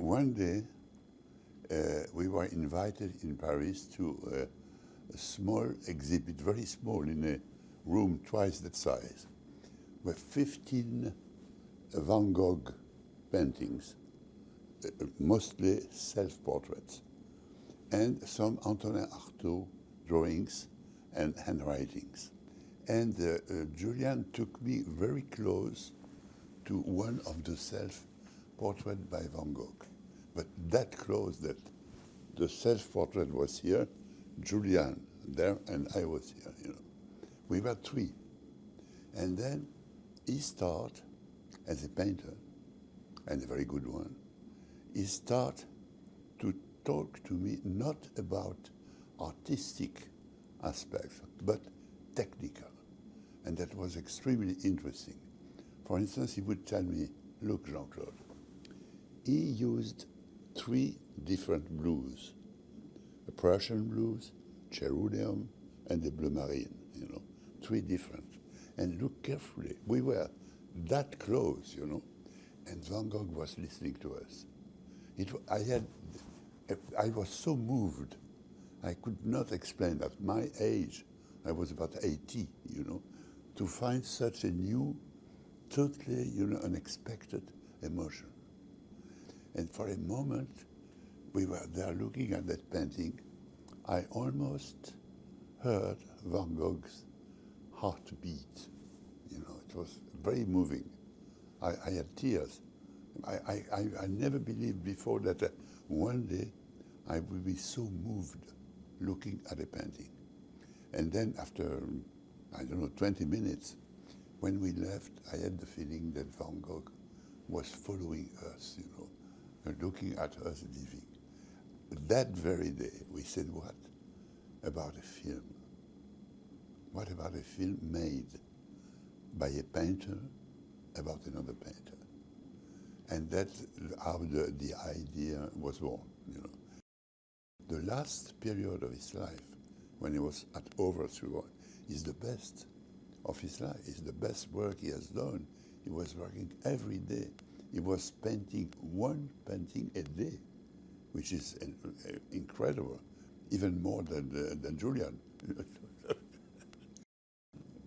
one day, we were invited in Paris to a small exhibit, very small, in a room twice that size, with 15 Van Gogh paintings, mostly self-portraits, and some Antonin Artaud drawings and handwritings. And Julian took me very close to one of the self-portraits by Van Gogh. But that close that the self-portrait was here, Julian there, and I was here, you know. We were three. And then he started, as a painter, and a very good one, he started to talk to me not about artistic aspects, but technical. And that was extremely interesting. For instance, he would tell me, look, Jean-Claude, he used 3 different blues, a Prussian blues, ceruleum, and the blue marine, you know, 3 different. And look carefully, we were that close, you know, and Van Gogh was listening to us. I was so moved, I could not explain. At my age, I was about 80, you know, to find such a new, totally, you know, unexpected emotion. And for a moment, we were there looking at that painting. I almost heard Van Gogh's heartbeat. You know, it was very moving. I had tears. I never believed before that one day I would be so moved looking at a painting. And then after, I don't know, 20 minutes, when we left, I had the feeling that Van Gogh was following us, you know, and looking at us leaving. That very day, we said, what about a film? What about a film made by a painter about another painter? And that's how the idea was born, you know. The last period of his life, when he was at Auvers-sur-Oise, is the best of his life. It's the best work he has done. He was working every day. He was painting 1 painting a day, which is incredible, even more than Julian.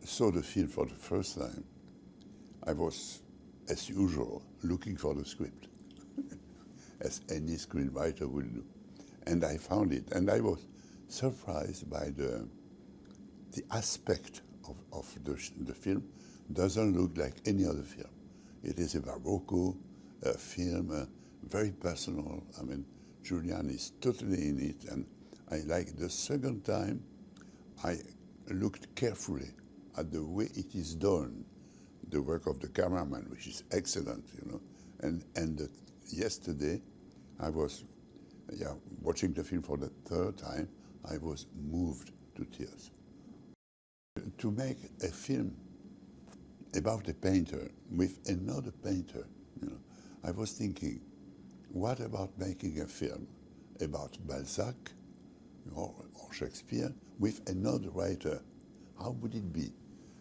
Saw the film for the first time. I was, as usual, looking for the script, as any screenwriter will do. And I found it, and I was surprised by the aspect of the film. Doesn't look like any other film. It is a Barocco film, very personal. I mean, Julian is totally in it, and I like the second time I looked carefully at the way it is done, the work of the cameraman, which is excellent, you know. And yesterday, I was watching the film for the 3rd time. I was moved to tears. To make a film about a painter with another painter, you know, I was thinking, what about making a film about Balzac or Shakespeare with another writer? How would it be?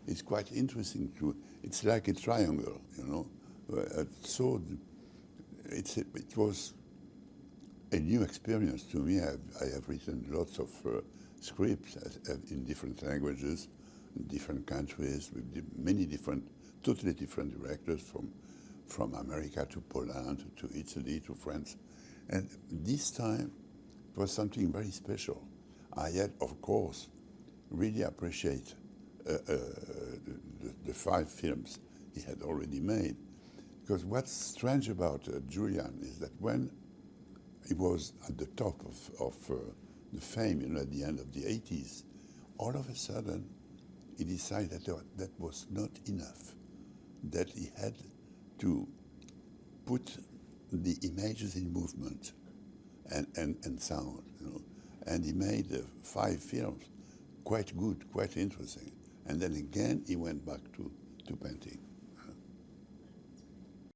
It's quite interesting too. It's like a triangle, you know. So it was a new experience to me. I have written lots of scripts in different languages, in different countries, with many different, totally different directors, from America to Poland to Italy to France. And this time, it was something very special. I had, of course, really appreciate the 5 films he had already made. Because what's strange about Julian is that when he was at the top of the fame, you know, at the end of the 80s, all of a sudden, he decided that was not enough, that he had to put the images in movement and sound, you know. And he made 5 films, quite good, quite interesting. And then again, he went back to painting.